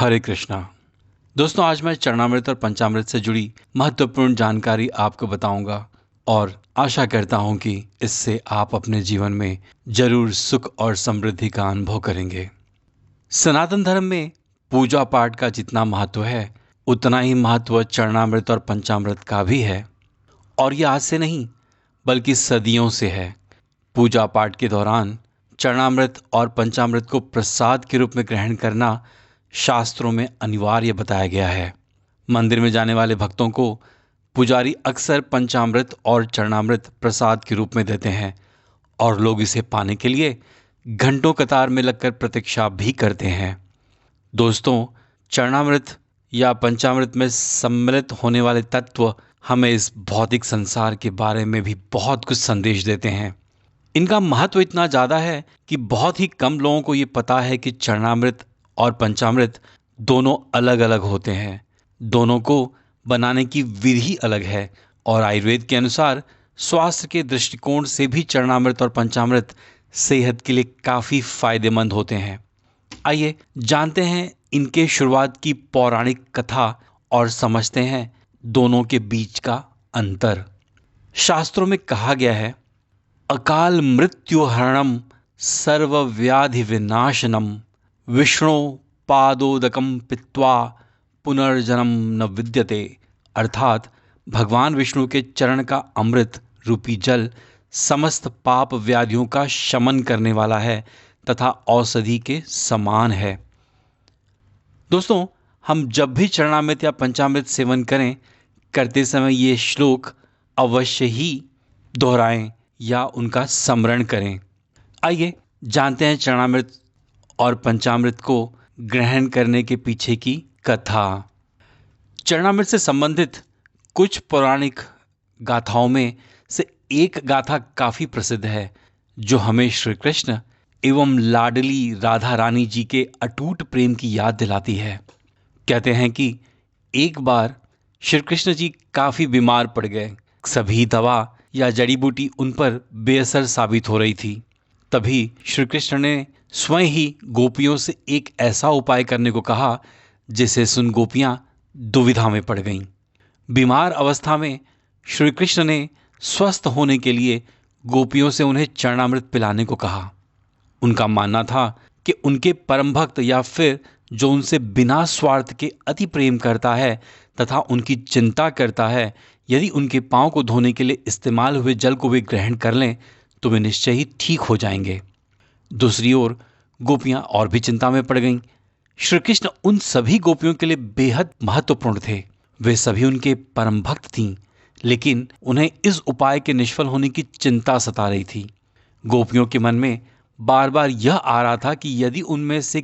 हरे कृष्णा। दोस्तों, आज मैं चरणामृत और पंचामृत से जुड़ी महत्वपूर्ण जानकारी आपको बताऊंगा और आशा करता हूं कि इससे आप अपने जीवन में जरूर सुख और समृद्धि का अनुभव करेंगे। सनातन धर्म में पूजा पाठ का जितना महत्व है उतना ही महत्व चरणामृत और पंचामृत का भी है। और यह आज से नहीं बल्कि सदियों से है। पूजा पाठ के दौरान चरणामृत और पंचामृत को प्रसाद के रूप में ग्रहण करना शास्त्रों में अनिवार्य बताया गया है। मंदिर में जाने वाले भक्तों को पुजारी अक्सर पंचामृत और चरणामृत प्रसाद के रूप में देते हैं और लोग इसे पाने के लिए घंटों कतार में लगकर प्रतीक्षा भी करते हैं। दोस्तों, चरणामृत या पंचामृत में सम्मिलित होने वाले तत्व हमें इस भौतिक संसार के बारे में भी बहुत कुछ संदेश देते हैं। इनका महत्व इतना ज़्यादा है कि बहुत ही कम लोगों को ये पता है कि चरणामृत और पंचामृत दोनों अलग अलग होते हैं। दोनों को बनाने की विधि अलग है और आयुर्वेद के अनुसार स्वास्थ्य के दृष्टिकोण से भी चरणामृत और पंचामृत सेहत के लिए काफ़ी फायदेमंद होते हैं। आइए जानते हैं इनके शुरुआत की पौराणिक कथा और समझते हैं दोनों के बीच का अंतर। शास्त्रों में कहा गया है, अकाल मृत्युहरणम सर्वव्याधि विनाशनम विष्णु पादोदकम पित्वा पुनर्जन्म न विद्यते। अर्थात भगवान विष्णु के चरण का अमृत रूपी जल समस्त पाप व्याधियों का शमन करने वाला है तथा औषधि के समान है। दोस्तों, हम जब भी चरणामृत या पंचामृत सेवन करें करते समय ये श्लोक अवश्य ही दोहराएं या उनका स्मरण करें। आइए जानते हैं चरणामृत और पंचामृत को ग्रहण करने के पीछे की कथा। चरणामृत से संबंधित कुछ पौराणिक गाथाओं में से एक गाथा काफी प्रसिद्ध है जो हमें श्री कृष्ण एवं लाडली राधा रानी जी के अटूट प्रेम की याद दिलाती है। कहते हैं कि एक बार श्री कृष्ण जी काफी बीमार पड़ गए। सभी दवा या जड़ी बूटी उन पर बेअसर साबित हो रही थी। तभी श्री कृष्ण ने स्वयं ही गोपियों से एक ऐसा उपाय करने को कहा जिसे सुन गोपियां दुविधा में पड़ गईं। बीमार अवस्था में श्री कृष्ण ने स्वस्थ होने के लिए गोपियों से उन्हें चरणामृत पिलाने को कहा। उनका मानना था कि उनके परम भक्त या फिर जो उनसे बिना स्वार्थ के अति प्रेम करता है तथा उनकी चिंता करता है, यदि उनके पांव को धोने के लिए इस्तेमाल हुए जल को वे ग्रहण कर लें तो वे निश्चय ही ठीक हो जाएंगे। दूसरी ओर गोपियां और भी चिंता में पड़ गईं। श्री कृष्ण उन सभी गोपियों के लिए बेहद महत्वपूर्ण थे। वे सभी उनके परम भक्त थीं, लेकिन उन्हें इस उपाय के निष्फल होने की चिंता सता रही थी। गोपियों के मन में बार बार यह आ रहा था कि यदि उनमें से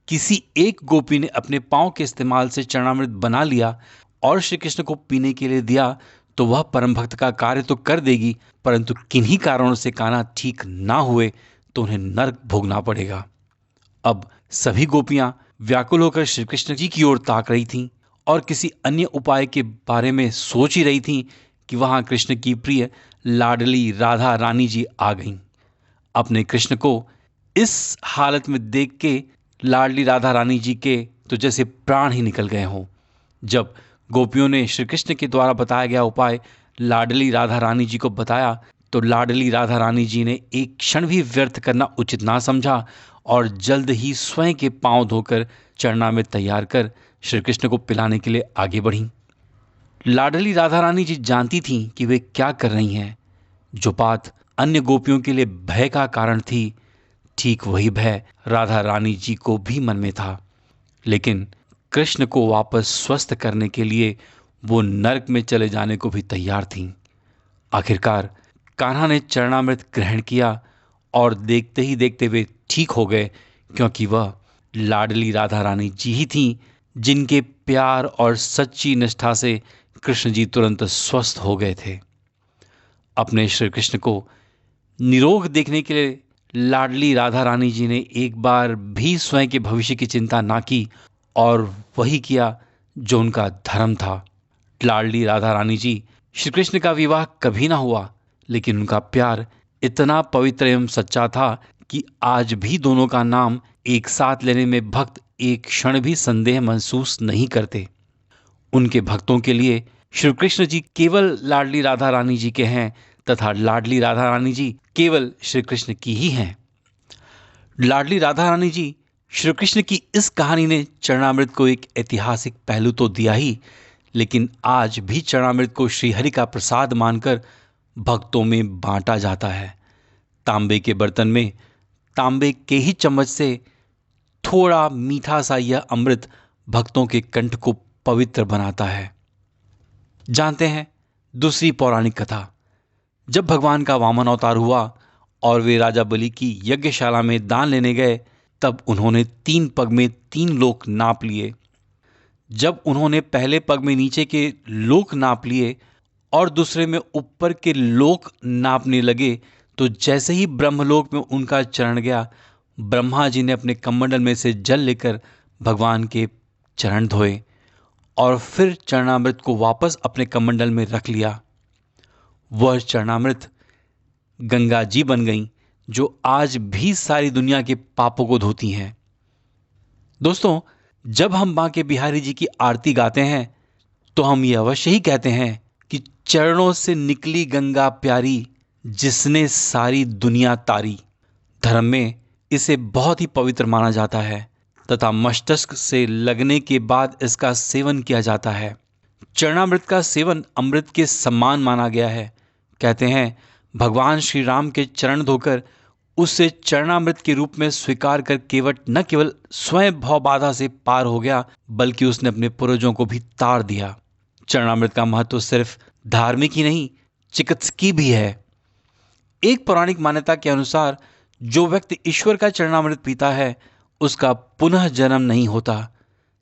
किसी एक गोपी ने अपने पांव के इस्तेमाल से चरणामृत बना लिया और श्री कृष्ण को पीने के लिए दिया तो वह परम भक्त का कार्य तो कर देगी, परंतु किन्हीं कारणों से कान्हा ठीक ना हुए तो उन्हें नरक भोगना पड़ेगा। अब सभी गोपियां व्याकुल होकर श्री कृष्ण जी की ओर ताक रही थीं और किसी अन्य उपाय के बारे में सोच ही रही थीं कि वहां कृष्ण की प्रिय लाडली राधा रानी जी आ गईं। अपने कृष्ण को इस हालत में देख के लाडली राधा रानी जी के तो जैसे प्राण ही निकल गए हों। जब गोपियों ने श्री कृष्ण के द्वारा बताया गया उपाय लाडली राधा रानी जी को बताया तो लाडली राधा रानी जी ने एक क्षण भी व्यर्थ करना उचित ना समझा और जल्द ही स्वयं के पांव धोकर चरणामृत तैयार कर श्री कृष्ण को पिलाने के लिए आगे बढ़ीं। लाडली राधा रानी जी जानती थीं कि वे क्या कर रही हैं। जो बात अन्य गोपियों के लिए भय का कारण थी, ठीक वही भय राधा रानी जी को भी मन में था। लेकिन कृष्ण को वापस स्वस्थ करने के लिए वो नरक में चले जाने को भी तैयार थीं। आखिरकार कान्हा ने चरणामृत ग्रहण किया और देखते ही देखते वे ठीक हो गए, क्योंकि वह लाडली राधा रानी जी ही थीं जिनके प्यार और सच्ची निष्ठा से कृष्ण जी तुरंत स्वस्थ हो गए थे। अपने श्री कृष्ण को निरोग देखने के लिए लाडली राधा रानी जी ने एक बार भी स्वयं के भविष्य की चिंता ना की और वही किया जो उनका धर्म था। लाडली राधा रानी जी श्री कृष्ण का विवाह कभी ना हुआ, लेकिन उनका प्यार इतना पवित्र एवं सच्चा था कि आज भी दोनों का नाम एक साथ लेने में भक्त एक क्षण भी संदेह महसूस नहीं करते। उनके भक्तों के लिए श्री कृष्ण जी केवल लाडली राधा रानी जी के हैं तथा लाडली राधा रानी जी केवल श्री कृष्ण की ही हैं। लाडली राधा रानी जी श्री कृष्ण की इस कहानी ने चरणामृत को एक ऐतिहासिक पहलू तो दिया ही, लेकिन आज भी चरणामृत को श्रीहरि का प्रसाद मानकर भक्तों में बांटा जाता है। तांबे के बर्तन में तांबे के ही चम्मच से थोड़ा मीठा सा यह अमृत भक्तों के कंठ को पवित्र बनाता है। जानते हैं दूसरी पौराणिक कथा। जब भगवान का वामन अवतार हुआ और वे राजा बलि की यज्ञशाला में दान लेने गए, तब उन्होंने 3 पग में 3 लोक नाप लिए। जब उन्होंने पहले पग में नीचे के लोक नाप लिए और दूसरे में ऊपर के लोक नापने लगे, तो जैसे ही ब्रह्मलोक में उनका चरण गया, ब्रह्मा जी ने अपने कमंडल में से जल लेकर भगवान के चरण धोए और फिर चरणामृत को वापस अपने कमंडल में रख लिया। वह चरणामृत गंगा जी बन गई, जो आज भी सारी दुनिया के पापों को धोती हैं। दोस्तों, जब हम बांके बिहारी जी की आरती गाते हैं तो हम ये अवश्य ही कहते हैं कि चरणों से निकली गंगा प्यारी, जिसने सारी दुनिया तारी। धर्म में इसे बहुत ही पवित्र माना जाता है तथा मस्तक से लगने के बाद इसका सेवन किया जाता है। चरणामृत का सेवन अमृत के समान माना गया है। कहते हैं भगवान श्री राम के चरण धोकर उसे चरणामृत के रूप में स्वीकार कर न केवल स्वयं भव बाधा से पार हो गया, बल्कि उसने अपने पूर्वजों को भी तार दिया। चरणामृत का महत्व सिर्फ धार्मिक ही नहीं, चिकित्सकीय भी है। एक पौराणिक मान्यता के अनुसार जो व्यक्ति ईश्वर का चरणामृत पीता है, उसका पुनः जन्म नहीं होता।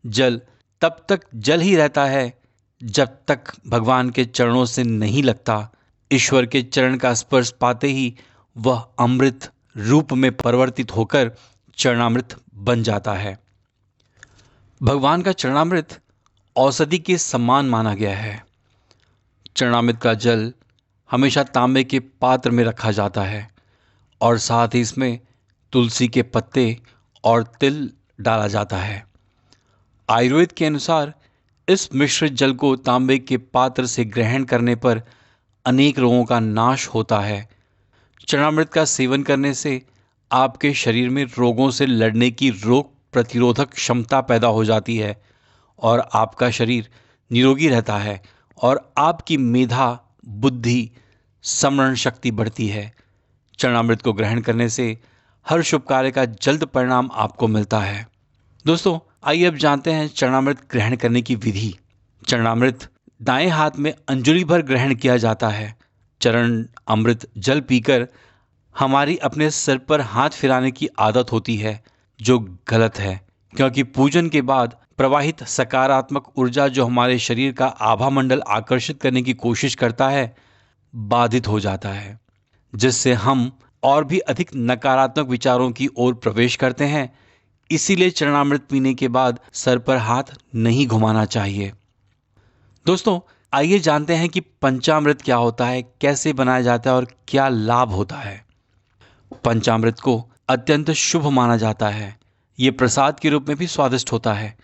जल तब तक जल ही रहता है जब तक भगवान के चरणों से नहीं लगता। ईश्वर के चरण का स्पर्श पाते ही वह अमृत रूप में परिवर्तित होकर चरणामृत बन जाता है। भगवान का चरणामृत औषधि के समान माना गया है। चरणामृत का जल हमेशा तांबे के पात्र में रखा जाता है और साथ ही इसमें तुलसी के पत्ते और तिल डाला जाता है। आयुर्वेद के अनुसार इस मिश्रित जल को तांबे के पात्र से ग्रहण करने पर अनेक रोगों का नाश होता है। चरणामृत का सेवन करने से आपके शरीर में रोगों से लड़ने की रोग प्रतिरोधक क्षमता पैदा हो जाती है और आपका शरीर निरोगी रहता है और आपकी मेधा, बुद्धि, स्मरण शक्ति बढ़ती है। चरणामृत को ग्रहण करने से हर शुभ कार्य का जल्द परिणाम आपको मिलता है। दोस्तों, आइए अब जानते हैं चरणामृत ग्रहण करने की विधि। चरणामृत दाएं हाथ में अंजुलि भर ग्रहण किया जाता है। चरण अमृत जल पीकर हमारी अपने सिर पर हाथ फिराने की आदत होती है, जो गलत है, क्योंकि पूजन के बाद प्रवाहित सकारात्मक ऊर्जा जो हमारे शरीर का आभा मंडल आकर्षित करने की कोशिश करता है, बाधित हो जाता है, जिससे हम और भी अधिक नकारात्मक विचारों की ओर प्रवेश करते हैं। इसीलिए चरणामृत पीने के बाद सर पर हाथ नहीं घुमाना चाहिए। दोस्तों, आइए जानते हैं कि पंचामृत क्या होता है, कैसे बनाया जाता है और क्या लाभ होता है। पंचामृत को अत्यंत शुभ माना जाता है। ये प्रसाद के रूप में भी स्वादिष्ट होता है।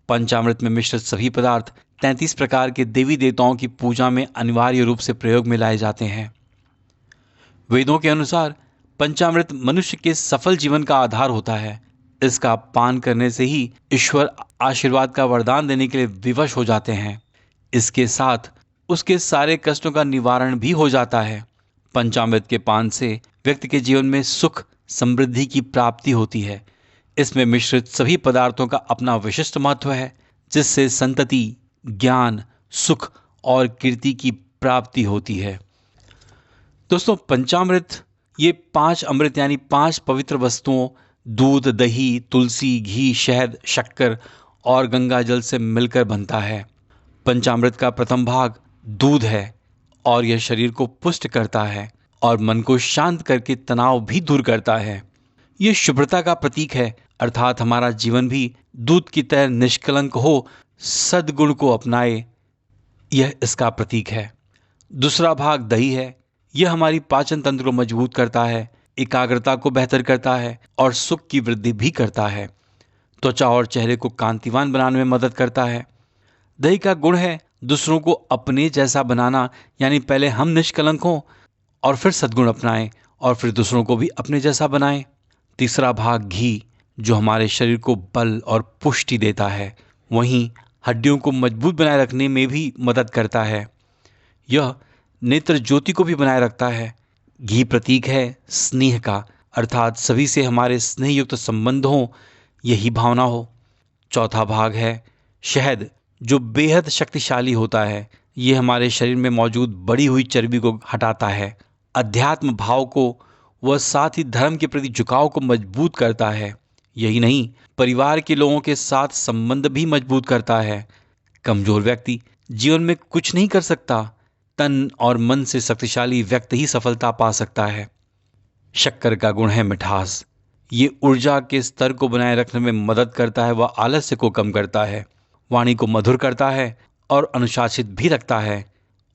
पंचामृत में मिश्रित सभी पदार्थ 33 प्रकार के देवी देवताओं की पूजा में अनिवार्य रूप से प्रयोग में लाए जाते हैं। वेदों के अनुसार पंचामृत मनुष्य के सफल जीवन का आधार होता है। इसका पान करने से ही ईश्वर आशीर्वाद का वरदान देने के लिए विवश हो जाते हैं। इसके साथ उसके सारे कष्टों का निवारण भी हो जाता है। पंचामृत के पान से व्यक्ति के जीवन में सुख समृद्धि की प्राप्ति होती है। इसमें मिश्रित सभी पदार्थों का अपना विशिष्ट महत्व है, जिससे संतति, ज्ञान, सुख और कीर्ति की प्राप्ति होती है। दोस्तों, पंचामृत ये 5 अमृत यानी 5 पवित्र वस्तुओं दूध, दही, तुलसी, घी, शहद, शक्कर और गंगा जल से मिलकर बनता है। पंचामृत का प्रथम भाग दूध है और यह शरीर को पुष्ट करता है और मन को शांत करके तनाव भी दूर करता है। यह शुभ्रता का प्रतीक है, अर्थात हमारा जीवन भी दूध की तरह निष्कलंक हो, सद्गुण को अपनाए, यह इसका प्रतीक है। दूसरा भाग दही है। यह हमारी पाचन तंत्र को मजबूत करता है। एकाग्रता को बेहतर करता है और सुख की वृद्धि भी करता है। त्वचा और चेहरे को कांतिवान बनाने में मदद करता है। दही का गुण है दूसरों को अपने जैसा बनाना, यानी पहले हम निष्कलंक हों और फिर सद्गुण अपनाएं और फिर दूसरों को भी अपने जैसा बनाएं। तीसरा भाग घी, जो हमारे शरीर को बल और पुष्टि देता है, वहीं हड्डियों को मजबूत बनाए रखने में भी मदद करता है। यह नेत्र ज्योति को भी बनाए रखता है। घी प्रतीक है स्नेह का, अर्थात सभी से हमारे स्नेह युक्त संबंध हो, यही भावना हो। चौथा भाग है शहद, जो बेहद शक्तिशाली होता है। ये हमारे शरीर में मौजूद बढ़ी हुई चर्बी को हटाता है, अध्यात्म भाव को व साथ ही धर्म के प्रति झुकाव को मजबूत करता है। यही नहीं, परिवार के लोगों के साथ संबंध भी मजबूत करता है। कमजोर व्यक्ति जीवन में कुछ नहीं कर सकता। तन और मन से शक्तिशाली व्यक्ति ही सफलता पा सकता है। शक्कर का गुण है मिठास। ये ऊर्जा के स्तर को बनाए रखने में मदद करता है व आलस्य को कम करता है। वाणी को मधुर करता है और अनुशासित भी रखता है,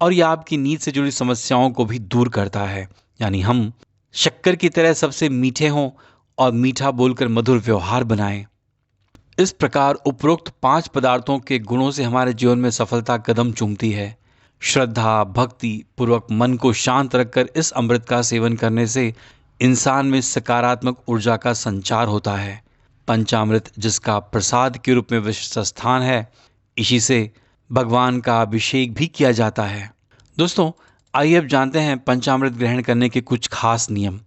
और यह आपकी नींद से जुड़ी समस्याओं को भी दूर करता है। यानी हम शक्कर की तरह सबसे मीठे हों और मीठा बोलकर मधुर व्यवहार बनाएं। इस प्रकार उपरोक्त 5 पदार्थों के गुणों से हमारे जीवन में सफलता कदम चूमती है। श्रद्धा भक्ति पूर्वक मन को शांत रखकर इस अमृत का सेवन करने से इंसान में सकारात्मक ऊर्जा का संचार होता है। पंचामृत, जिसका प्रसाद के रूप में विशिष्ट स्थान है, इसी से भगवान का अभिषेक भी किया जाता है। दोस्तों, आइए अब जानते हैं पंचामृत ग्रहण करने के कुछ खास नियम।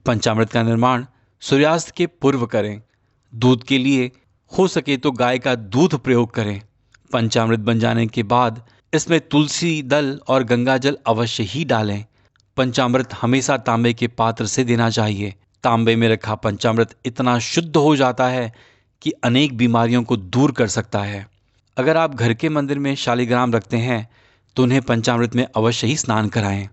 पंचामृत का निर्माण सूर्यास्त के पूर्व करें। दूध के लिए हो सके तो गाय का दूध प्रयोग करें। पंचामृत बन जाने के बाद इसमें तुलसी दल और गंगा जल अवश्य ही डालें। पंचामृत हमेशा तांबे के पात्र से देना चाहिए। तांबे में रखा पंचामृत इतना शुद्ध हो जाता है कि अनेक बीमारियों को दूर कर सकता है। अगर आप घर के मंदिर में शालिग्राम रखते हैं तो उन्हें पंचामृत में अवश्य ही स्नान कराएं।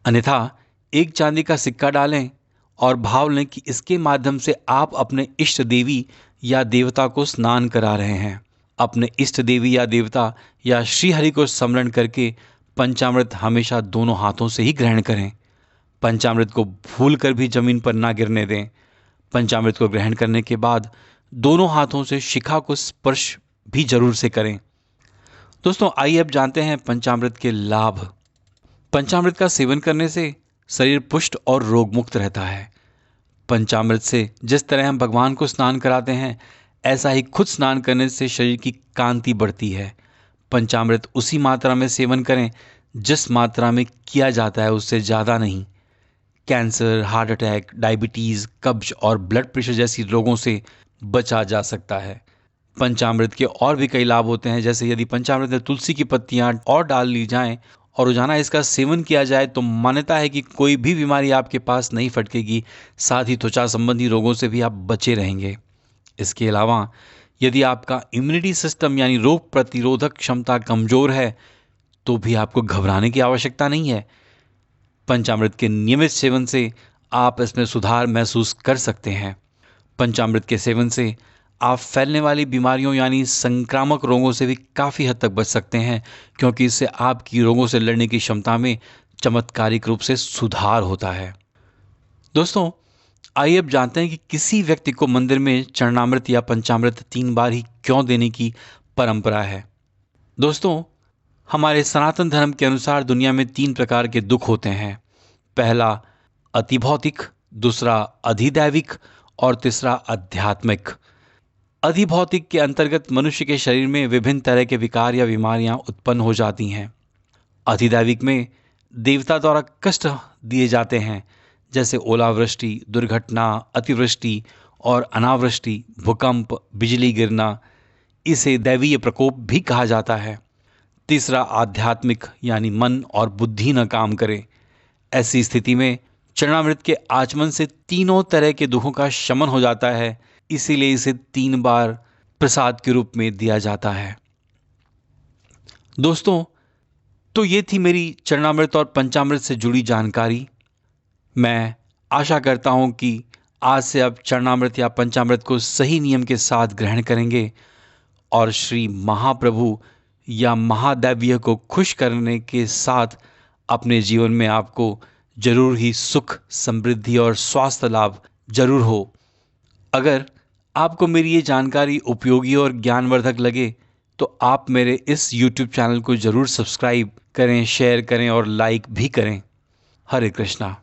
अन्यथा एक चांदी का सिक्का डालें और भाव लें कि इसके माध्यम से आप अपने इष्ट देवी या देवता को स्नान करा रहे हैं। अपने इष्ट देवी या देवता या श्री हरि को स्मरण करके पंचामृत हमेशा दोनों हाथों से ही ग्रहण करें। पंचामृत को भूल कर भी जमीन पर ना गिरने दें। पंचामृत को ग्रहण करने के बाद दोनों हाथों से शिखा को स्पर्श भी जरूर से करें। दोस्तों, आइए अब जानते हैं पंचामृत के लाभ। पंचामृत का सेवन करने से शरीर पुष्ट और रोग मुक्त रहता है। पंचामृत से जिस तरह हम भगवान को स्नान कराते हैं, ऐसा ही खुद स्नान करने से शरीर की कांति बढ़ती है। पंचामृत उसी मात्रा में सेवन करें जिस मात्रा में किया जाता है, उससे ज़्यादा नहीं। कैंसर, हार्ट अटैक, डायबिटीज़, कब्ज और ब्लड प्रेशर जैसी रोगों से बचा जा सकता है। पंचामृत के और भी कई लाभ होते हैं, जैसे यदि पंचामृत में तुलसी की पत्तियां और डाल ली जाएं और रोजाना इसका सेवन किया जाए तो मान्यता है कि कोई भी बीमारी आपके पास नहीं फटकेगी, साथ ही त्वचा संबंधी रोगों से भी आप बचे रहेंगे। इसके अलावा यदि आपका इम्यूनिटी सिस्टम यानी रोग प्रतिरोधक क्षमता कमज़ोर है तो भी आपको घबराने की आवश्यकता नहीं है। पंचामृत के नियमित सेवन से आप इसमें सुधार महसूस कर सकते हैं। पंचामृत के सेवन से आप फैलने वाली बीमारियों यानी संक्रामक रोगों से भी काफ़ी हद तक बच सकते हैं, क्योंकि इससे आपकी रोगों से लड़ने की क्षमता में चमत्कारिक रूप से सुधार होता है। दोस्तों, आइए अब जानते हैं कि किसी व्यक्ति को मंदिर में चरणामृत या पंचामृत 3 बार ही क्यों देने की परंपरा है। दोस्तों, हमारे सनातन धर्म के अनुसार दुनिया में 3 प्रकार के दुख होते हैं। पहला अतिभौतिक, दूसरा अधिदैविक और तीसरा आध्यात्मिक। अधिभौतिक के अंतर्गत मनुष्य के शरीर में विभिन्न तरह के विकार या बीमारियां उत्पन्न हो जाती हैं। अधिदैविक में देवता द्वारा कष्ट दिए जाते हैं, जैसे ओलावृष्टि, दुर्घटना, अतिवृष्टि और अनावृष्टि, भूकंप, बिजली गिरना। इसे दैवीय प्रकोप भी कहा जाता है। तीसरा आध्यात्मिक, यानी मन और बुद्धि न काम करे। ऐसी स्थिति में चरणामृत के आचमन से तीनों तरह के दुखों का शमन हो जाता है, इसीलिए इसे 3 बार प्रसाद के रूप में दिया जाता है। दोस्तों, तो ये थी मेरी चरणामृत और पंचामृत से जुड़ी जानकारी। मैं आशा करता हूं कि आज से आप चरणामृत या पंचामृत को सही नियम के साथ ग्रहण करेंगे और श्री महाप्रभु या महादैव्य को खुश करने के साथ अपने जीवन में आपको जरूर ही सुख, समृद्धि और स्वास्थ्य लाभ जरूर हो। अगर आपको मेरी ये जानकारी उपयोगी और ज्ञानवर्धक लगे तो आप मेरे इस YouTube चैनल को जरूर सब्सक्राइब करें, शेयर करें और लाइक भी करें। हरे कृष्णा।